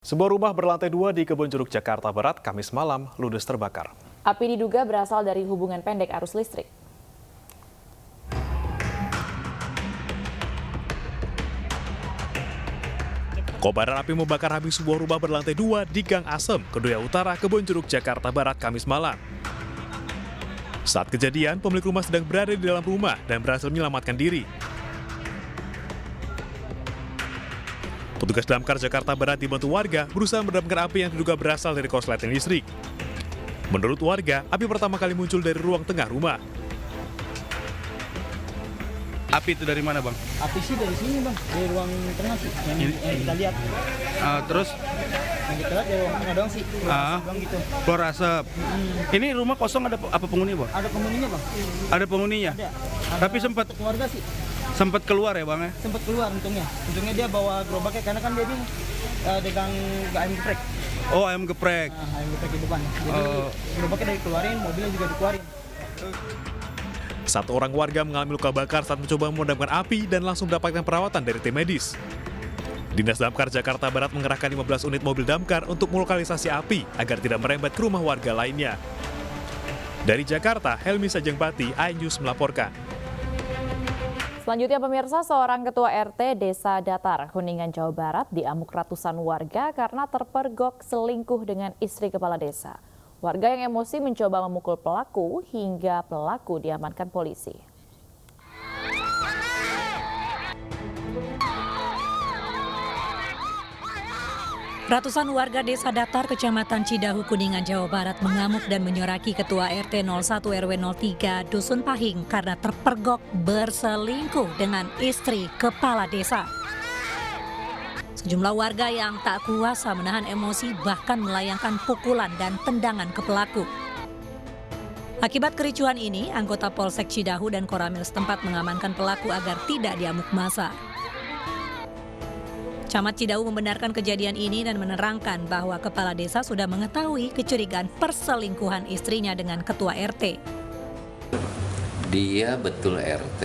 Sebuah rumah berlantai 2 di Kebonjeruk, Jakarta Barat, Kamis malam ludes terbakar. Api diduga berasal dari hubungan pendek arus listrik. Kobaran api membakar habis sebuah rumah berlantai 2 di Gang Asem, Kedoya Utara, Kebonjeruk, Jakarta Barat, Kamis malam. Saat kejadian, pemilik rumah sedang berada di dalam rumah dan berhasil menyelamatkan diri. Petugas damkar Jakarta Barat dibantu warga berusaha memadamkan api yang diduga berasal dari korsleting listrik. Menurut warga, api pertama kali muncul dari ruang tengah rumah. Api itu dari mana, Bang? Api sih dari sini, Bang, dari ruang tengah sih yang kita lihat. Terus Yang kita lihat dari ruang tengah doang sih. Doang gitu. keluar asap. Ini rumah kosong, ada apa penghuni, Bang? Ada penghuninya, Bang. Ada penghuninya. Ada. Tapi sempat keluarga sih. sempat keluar ya, Bang ya? Sempat keluar untungnya. Untungnya dia bawa gerobaknya karena kan dia ini dagang ayam geprek. Oh, ayam geprek. Ayam geprek di depan. Jadi gerobaknya dari keluarin, mobilnya juga dikeluarin. Satu orang warga mengalami luka bakar saat mencoba memadamkan api dan langsung mendapatkan perawatan dari tim medis. Dinas Damkar Jakarta Barat mengerahkan 15 unit mobil damkar untuk melokalisasi api agar tidak merembet ke rumah warga lainnya. Dari Jakarta, Helmi Sajengbati, iNews melaporkan. Selanjutnya pemirsa, seorang ketua RT Desa Datar, Kuningan, Jawa Barat diamuk ratusan warga karena terpergok selingkuh dengan istri kepala desa. Warga yang emosi mencoba memukul pelaku hingga pelaku diamankan polisi. Ratusan warga Desa Datar, Kecamatan Cidahu, Kuningan, Jawa Barat mengamuk dan menyoraki Ketua RT 01 RW 03 Dusun Pahing karena terpergok berselingkuh dengan istri kepala desa. Sejumlah warga yang tak kuasa menahan emosi bahkan melayangkan pukulan dan tendangan ke pelaku. Akibat kericuhan ini, anggota Polsek Cidahu dan Koramil setempat mengamankan pelaku agar tidak diamuk massa. Camat Cidahu membenarkan kejadian ini dan menerangkan bahwa kepala desa sudah mengetahui kecurigaan perselingkuhan istrinya dengan ketua RT. Dia betul RT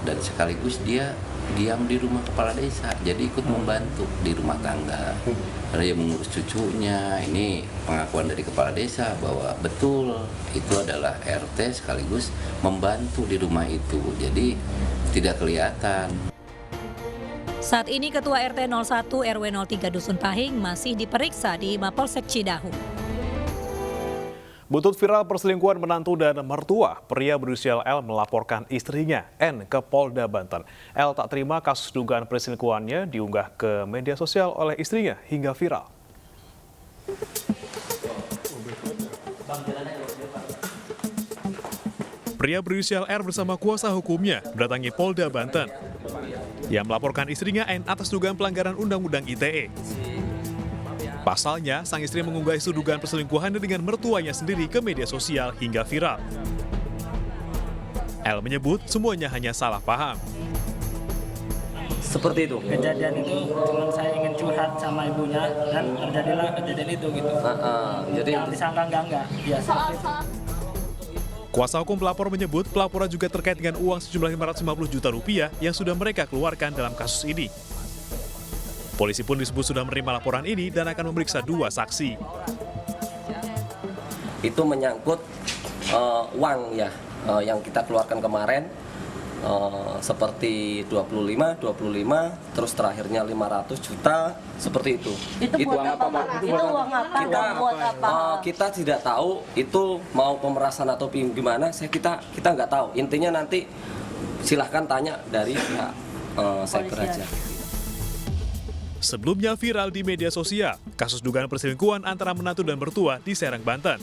dan sekaligus dia diam di rumah kepala desa, jadi ikut membantu di rumah tangga. Ada yang mengurus cucunya. Ini pengakuan dari kepala desa bahwa betul itu adalah RT sekaligus membantu di rumah itu, jadi tidak kelihatan. Saat ini Ketua RT 01 RW 03 Dusun Pahing masih diperiksa di Mapolsek Cidahu. Buntut viral perselingkuhan menantu dan mertua, pria berusia L melaporkan istrinya N ke Polda Banten. L tak terima kasus dugaan perselingkuhannya diunggah ke media sosial oleh istrinya hingga viral. Pria berusia R bersama kuasa hukumnya mendatangi Polda Banten. Ia melaporkan istrinya N atas dugaan pelanggaran Undang-Undang ITE. Pasalnya, sang istri mengunggah isu dugaan perselingkuhannya dengan mertuanya sendiri ke media sosial hingga viral. L menyebut semuanya hanya salah paham. Seperti itu. Kejadian itu cuma saya ingin curhat sama ibunya dan terjadilah kejadian itu gitu. Jadi Yang disangka enggak. Biasa itu. Kuasa hukum pelapor menyebut pelaporan juga terkait dengan uang sejumlah 550 juta rupiah yang sudah mereka keluarkan dalam kasus ini. Polisi pun disebut sudah menerima laporan ini dan akan memeriksa 2 saksi. itu menyangkut uang ya yang kita keluarkan kemarin seperti 25, terus terakhirnya 500 juta seperti itu. Itu uang apa, Pak? Itu uang apa? Buat apa? Kita tidak tahu itu mau pemerasan atau gimana, kita nggak tahu. Intinya nanti silahkan tanya dari pihak cyber aja. Sebelumnya viral di media sosial, kasus dugaan perselingkuhan antara menantu dan mertua di Serang, Banten.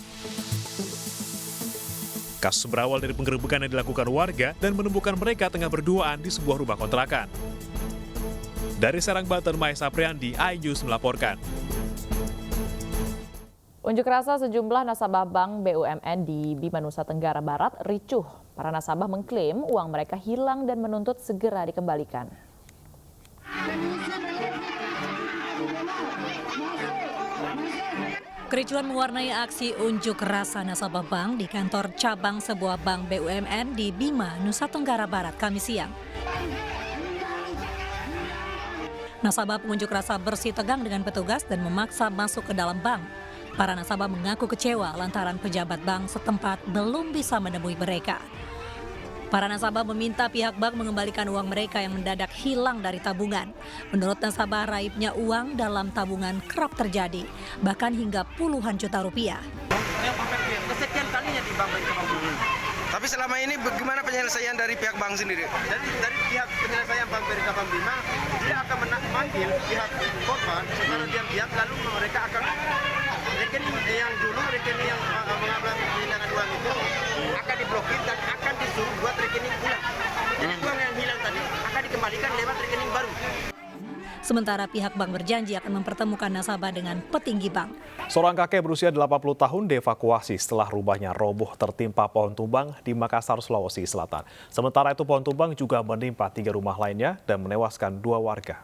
Kasus berawal dari penggerebekan yang dilakukan warga dan menemukan mereka tengah berduaan di sebuah rumah kontrakan. Dari Serang, Banten, Maya Sapriandi, iNews melaporkan. Unjuk rasa sejumlah nasabah Bank BUMN di Bima, Nusa Tenggara Barat ricuh. Para nasabah mengklaim uang mereka hilang dan menuntut segera dikembalikan. Kericuan mewarnai aksi unjuk rasa nasabah bank di kantor cabang sebuah bank BUMN di Bima, Nusa Tenggara Barat, Kamis siang. Nasabah pengunjuk rasa bersih tegang dengan petugas dan memaksa masuk ke dalam bank. Para nasabah mengaku kecewa lantaran pejabat bank setempat belum bisa menemui mereka. Para nasabah meminta pihak bank mengembalikan uang mereka yang mendadak hilang dari tabungan. Menurut nasabah, raibnya uang dalam tabungan kerap terjadi, bahkan hingga puluhan juta rupiah. Kesekian kalinya di bank mereka menghubungi. Tapi selama ini bagaimana penyelesaian dari pihak bank sendiri? Dari pihak penyelesaian Bank BRIKA Bank Bima, dia akan memanggil pihak korban secara diam-diam, lalu mereka akan rekening yang dulu rekening yang mengambil penghilangan uang itu akan diblokir dan akan disuruh buat rekening ulang. Jadi uang yang hilang tadi akan dikembalikan lewat rekening baru. Sementara pihak bank berjanji akan mempertemukan nasabah dengan petinggi bank. Seorang kakek berusia 80 tahun dievakuasi setelah rumahnya roboh tertimpa pohon tumbang di Makassar, Sulawesi Selatan. Sementara itu pohon tumbang juga menimpa 3 rumah lainnya dan menewaskan 2 warga.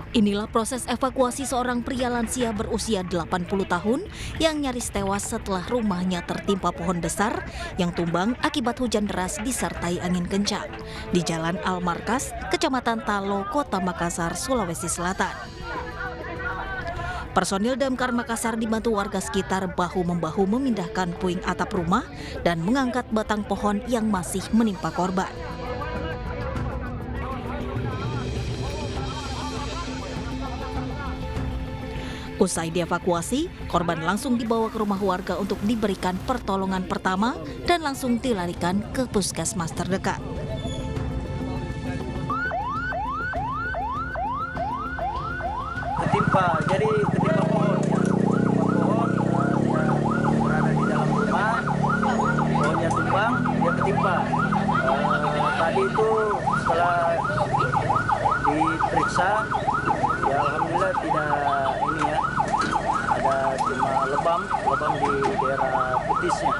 Inilah proses evakuasi seorang pria lansia berusia 80 tahun yang nyaris tewas setelah rumahnya tertimpa pohon besar yang tumbang akibat hujan deras disertai angin kencang di Jalan Al-Markas, Kecamatan Talo, Kota Makassar, Sulawesi Selatan. Personil Damkar Makassar dibantu warga sekitar bahu-membahu memindahkan puing atap rumah dan mengangkat batang pohon yang masih menimpa korban. Usai dievakuasi, korban langsung dibawa ke rumah warga untuk diberikan pertolongan pertama dan langsung dilarikan ke puskesmas terdekat. Ketimpa pohon yang berada di dalam rumah, pohonnya tumbang, dia ketimpa. Tadi itu setelah diperiksa, ya alhamdulillah tidak ada cuma lebam di daerah betisnya.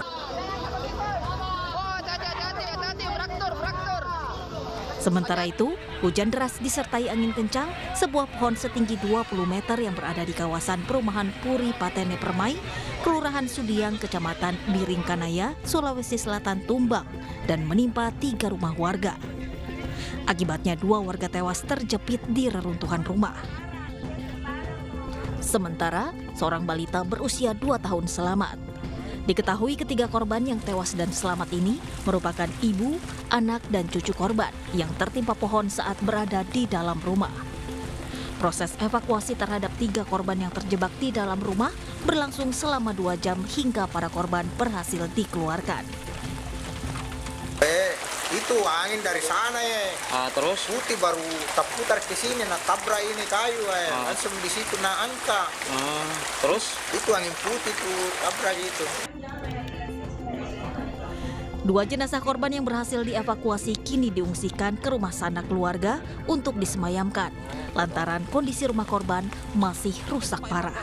Sementara itu, hujan deras disertai angin kencang, sebuah pohon setinggi 20 meter yang berada di kawasan perumahan Puri Patene Permai, Kelurahan Sudiang, Kecamatan Biringkanaya, Sulawesi Selatan tumbang dan menimpa 3 rumah warga. Akibatnya 2 warga tewas terjepit di reruntuhan rumah. Sementara, seorang balita berusia 2 tahun selamat. Diketahui ketiga korban yang tewas dan selamat ini merupakan ibu, anak, dan cucu korban yang tertimpa pohon saat berada di dalam rumah. Proses evakuasi terhadap 3 korban yang terjebak di dalam rumah berlangsung selama 2 jam hingga para korban berhasil dikeluarkan. Itu angin dari sana ya. Terus? Putih baru terputar ke sini, tabrak ini kayu ya. Langsung di situ angka. Terus? Itu angin putih tuh tabrak itu. 2 jenazah korban yang berhasil dievakuasi kini diungsikan ke rumah sanak keluarga untuk disemayamkan, lantaran kondisi rumah korban masih rusak parah.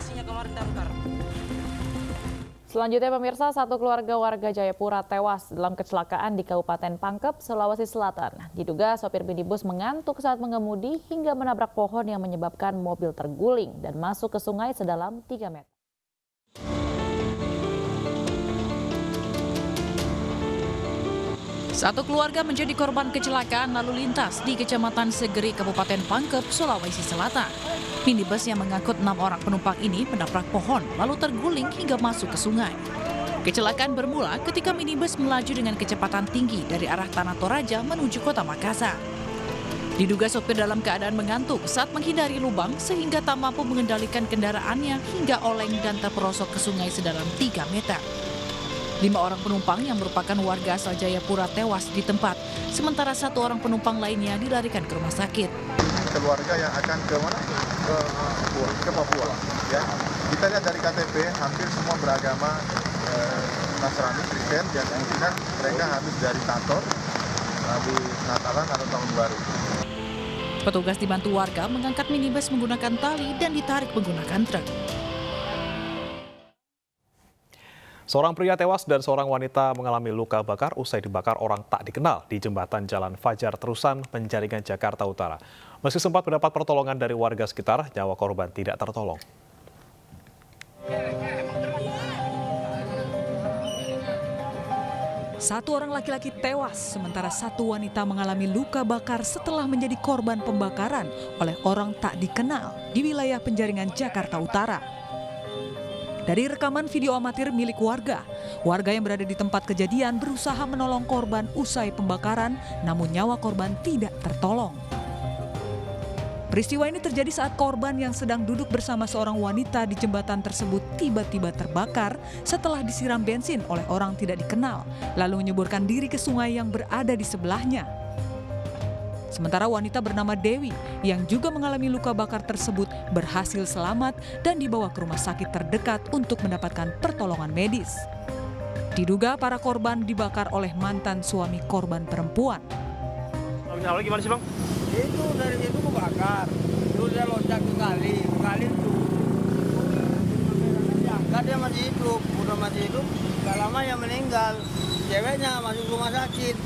Selanjutnya pemirsa, 1 keluarga warga Jayapura tewas dalam kecelakaan di Kabupaten Pangkep, Sulawesi Selatan. Diduga sopir minibus mengantuk saat mengemudi hingga menabrak pohon yang menyebabkan mobil terguling dan masuk ke sungai sedalam 3 meter. Satu keluarga menjadi korban kecelakaan lalu lintas di Kecamatan Segeri, Kabupaten Pangkep, Sulawesi Selatan. Minibus yang mengangkut 6 orang penumpang ini menabrak pohon lalu terguling hingga masuk ke sungai. Kecelakaan bermula ketika minibus melaju dengan kecepatan tinggi dari arah Tanah Toraja menuju Kota Makassar. Diduga sopir dalam keadaan mengantuk saat menghindari lubang sehingga tak mampu mengendalikan kendaraannya hingga oleng dan terperosok ke sungai sedalam 3 meter. 5 orang penumpang yang merupakan warga asal Jayapura tewas di tempat, sementara 1 orang penumpang lainnya dilarikan ke rumah sakit. Keluarga yang akan ke mana? Ke Papua. Ya. Kita lihat dari KTP hampir semua beragama Nasrani, Kristen, yang kemungkinan mereka habis dari kantor habis Natalan atau Tahun Baru. Petugas dibantu warga mengangkat minibus menggunakan tali dan ditarik menggunakan truk. Seorang pria tewas dan seorang wanita mengalami luka bakar usai dibakar orang tak dikenal di jembatan Jalan Fajar Terusan, Penjaringan, Jakarta Utara. Meski sempat mendapat pertolongan dari warga sekitar, nyawa korban tidak tertolong. Satu orang laki-laki tewas, sementara satu wanita mengalami luka bakar setelah menjadi korban pembakaran oleh orang tak dikenal di wilayah Penjaringan, Jakarta Utara. Dari rekaman video amatir milik warga yang berada di tempat kejadian berusaha menolong korban usai pembakaran, namun nyawa korban tidak tertolong. Peristiwa ini terjadi saat korban yang sedang duduk bersama seorang wanita di jembatan tersebut tiba-tiba terbakar setelah disiram bensin oleh orang tidak dikenal, lalu menyeburkan diri ke sungai yang berada di sebelahnya. Sementara wanita bernama Dewi yang juga mengalami luka bakar tersebut berhasil selamat dan dibawa ke rumah sakit terdekat untuk mendapatkan pertolongan medis. Diduga para korban dibakar oleh mantan suami korban perempuan. Awalnya gimana sih, Bang? Itu dari situ kebakar, terus dia loncat ke kali itu diangkat, dia masih hidup, udah masih hidup, gak lama ya meninggal. Ceweknya masuk rumah sakit,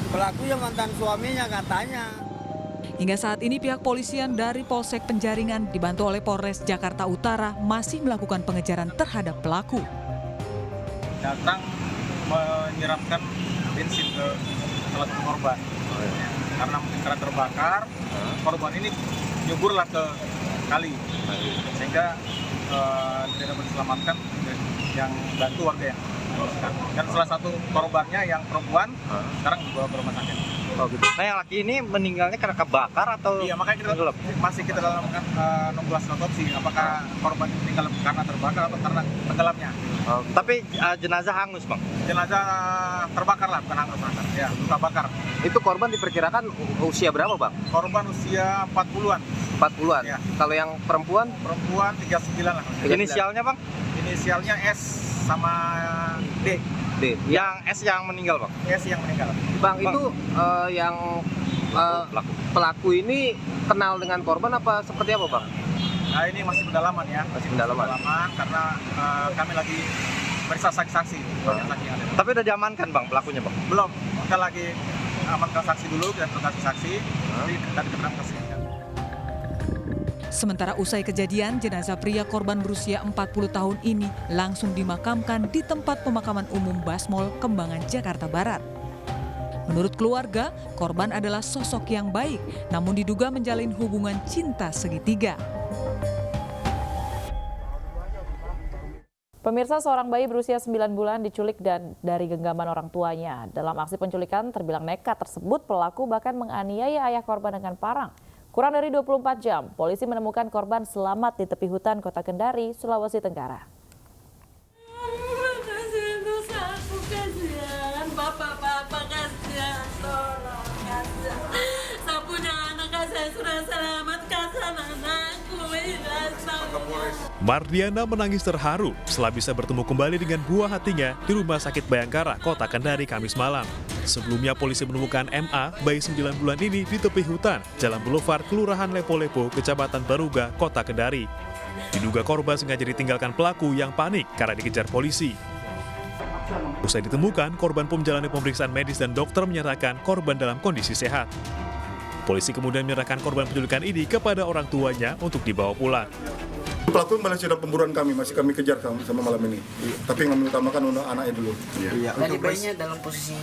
pelakunya mantan suaminya katanya. Hingga saat ini pihak polisian dari Polsek Penjaringan dibantu oleh Polres Jakarta Utara masih melakukan pengejaran terhadap pelaku. Datang menyiramkan bensin ke salah satu korban. Karena terbakar, korban ini nyuburlah ke kali, sehingga tidak dapat diselamatkan yang bantu warga yang dan salah satu korbannya yang perempuan sekarang dibawa ke rumah sakit. Oh gitu. Nah yang laki ini meninggalnya karena kebakar atau? Iya, makanya kita lakukan nunggu hasil otopsi apakah korban meninggal karena terbakar atau karena tenggelamnya. Oh, tapi jenazah hangus, Bang? Jenazah terbakar lah, bukan hangus, ya, luka bakar. Itu korban diperkirakan usia berapa, Bang? Korban usia 40-an. 40-an? Ya. Kalau yang perempuan? Perempuan 39 lah. 39. Inisialnya, Bang? Inisialnya S sama D. D. Yang S yang meninggal, Bang? S yang meninggal. Bang, itu yang pelaku ini kenal dengan korban apa seperti apa, Bang? Nah, ini masih pendalaman ya. Masih pendalaman karena kami lagi periksa saksi-saksi. Banyak saksi yang ada. Tapi udah diamankan, Bang, pelakunya, Bang? Belum. Kita lagi amankan saksi dulu, kita terkasih saksi. Nanti tadi keterangan saksi. Sementara usai kejadian, jenazah pria korban berusia 40 tahun ini langsung dimakamkan di tempat pemakaman umum Basmol, Kembangan, Jakarta Barat. Menurut keluarga, korban adalah sosok yang baik, namun diduga menjalin hubungan cinta segitiga. Pemirsa, seorang bayi berusia 9 bulan diculik dan dari genggaman orang tuanya. Dalam aksi penculikan terbilang nekat tersebut, pelaku bahkan menganiaya ayah korban dengan parang. Kurang dari 24 jam, polisi menemukan korban selamat di tepi hutan Kota Kendari, Sulawesi Tenggara. Bapak kasihan, tolong kasihan. Saya punya anak, saya sudah selamat, kasihan anakku. Mardiana menangis terharu setelah bisa bertemu kembali dengan buah hatinya di Rumah Sakit Bayangkara, Kota Kendari, Kamis malam. Sebelumnya polisi menemukan MA, bayi 9 bulan ini di tepi hutan, Jalan Boulevard, Kelurahan Lepo-Lepo, Kecamatan Baruga, Kota Kendari. Diduga korban sengaja ditinggalkan pelaku yang panik karena dikejar polisi. Usai ditemukan, korban pun menjalani pemeriksaan medis dan dokter menyatakan korban dalam kondisi sehat. Polisi kemudian menyerahkan korban penculikan ini kepada orang tuanya untuk dibawa pulang. Pelaku masih dalam pemburuan kami, masih kami kejar sama malam ini. Tapi kami utamakan untuk anaknya dulu. Tadi bayinya dalam posisi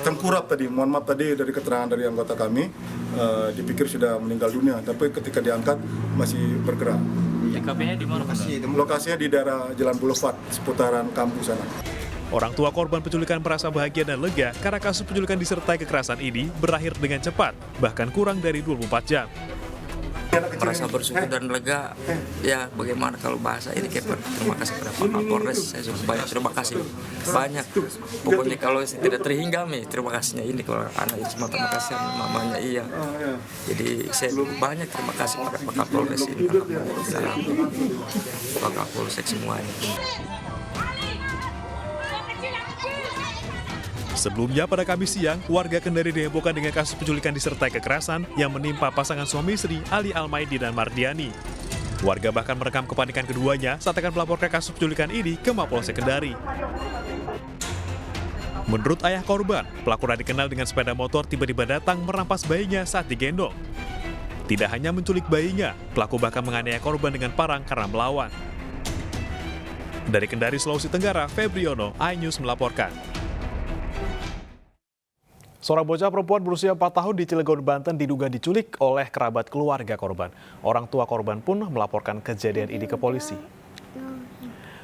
tengkurap tadi, mohon maaf tadi dari keterangan dari anggota kami, dipikir sudah meninggal dunia, tapi ketika diangkat masih bergerak. TKP-nya di mana? Lokasinya di daerah Jalan Boulevard, seputaran kampus sana. Orang tua korban penculikan merasa bahagia dan lega karena kasus penculikan disertai kekerasan ini berakhir dengan cepat, bahkan kurang dari 24 jam. Merasa bersyukur dan lega. Ya bagaimana kalau bahasa ini kayak terima kasih kepada Pak Kapolres, saya banyak terima kasih banyak. Pokoknya kalau tidak terhingga terima kasihnya ini kalau anak itu semua terima kasih mamanya iya. Jadi saya banyak terima kasih kepada Pak Kapolres ini, Pak Kapolsek semuanya. Sebelumnya pada Kamis siang, warga Kendari dihebohkan dengan kasus penculikan disertai kekerasan yang menimpa pasangan suami istri Ali Almaidi dan Mardiani. Warga bahkan merekam kepanikan keduanya saat akan melaporkan kasus penculikan ini ke Mapolsek Kendari. Menurut ayah korban, pelaku tak dikenal dengan sepeda motor tiba-tiba datang merampas bayinya saat digendong. Tidak hanya menculik bayinya, pelaku bahkan menganiaya korban dengan parang karena melawan. Dari Kendari, Sulawesi Tenggara, Febriono, iNews melaporkan. Seorang bocah perempuan berusia 4 tahun di Cilegon, Banten diduga diculik oleh kerabat keluarga korban. Orang tua korban pun melaporkan kejadian ini ke polisi.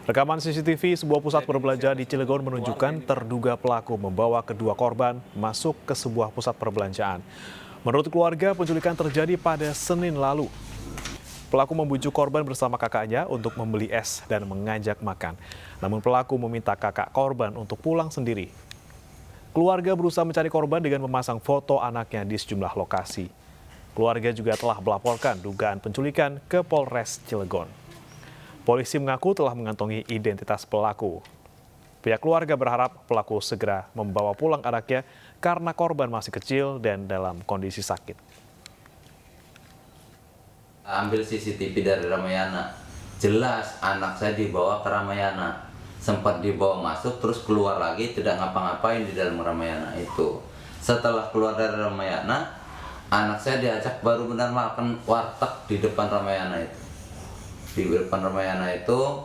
Rekaman CCTV sebuah pusat perbelanjaan di Cilegon menunjukkan terduga pelaku membawa kedua korban masuk ke sebuah pusat perbelanjaan. Menurut keluarga, penculikan terjadi pada Senin lalu. Pelaku membujuk korban bersama kakaknya untuk membeli es dan mengajak makan. Namun pelaku meminta kakak korban untuk pulang sendiri. Keluarga berusaha mencari korban dengan memasang foto anaknya di sejumlah lokasi. Keluarga juga telah melaporkan dugaan penculikan ke Polres Cilegon. Polisi mengaku telah mengantongi identitas pelaku. Pihak keluarga berharap pelaku segera membawa pulang anaknya karena korban masih kecil dan dalam kondisi sakit. Ambil CCTV dari Ramayana, jelas anak saya dibawa ke Ramayana. Sempat dibawa masuk, terus keluar lagi, tidak ngapa-ngapain di dalam Ramayana itu. Setelah keluar dari Ramayana, anak saya diajak baru benar makan warteg di depan Ramayana itu. Di depan Ramayana itu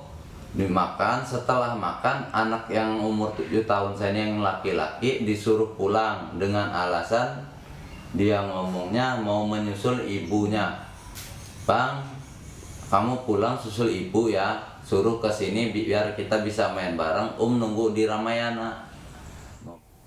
dimakan, setelah makan anak yang umur 7 tahun saya ini yang laki-laki disuruh pulang dengan alasan dia ngomongnya mau menyusul ibunya. Bang, kamu pulang susul ibu ya, suruh ke sini biar kita bisa main bareng, nunggu di Ramayana.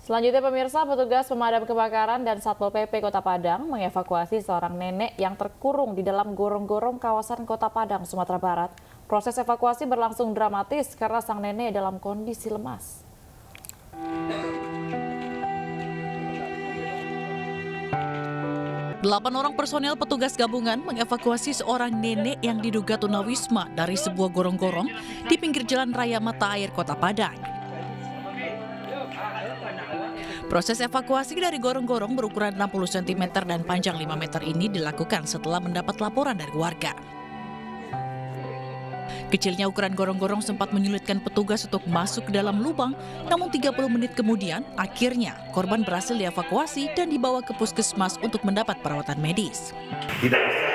Selanjutnya pemirsa, petugas pemadam kebakaran dan Satpol PP Kota Padang mengevakuasi seorang nenek yang terkurung di dalam gorong-gorong kawasan Kota Padang, Sumatera Barat. Proses evakuasi berlangsung dramatis karena sang nenek dalam kondisi lemas. Delapan orang personel petugas gabungan mengevakuasi seorang nenek yang diduga tunawisma dari sebuah gorong-gorong di pinggir jalan raya Mata Air Kota Padang. Proses evakuasi dari gorong-gorong berukuran 60 cm dan panjang 5 meter ini dilakukan setelah mendapat laporan dari warga. Kecilnya ukuran gorong-gorong sempat menyulitkan petugas untuk masuk ke dalam lubang, namun 30 menit kemudian, akhirnya korban berhasil dievakuasi dan dibawa ke puskesmas untuk mendapat perawatan medis. Tidak bisa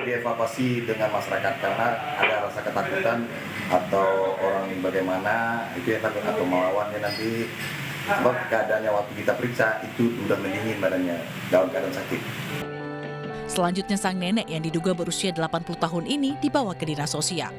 dievakuasi dengan masyarakat karena ada rasa ketakutan atau orang bagaimana, itu yang takut atau melawannya nanti. Sebab keadaannya waktu kita periksa itu sudah mendingin badannya dalam keadaan sakit. Selanjutnya sang nenek yang diduga berusia 80 tahun ini dibawa ke dinas sosial.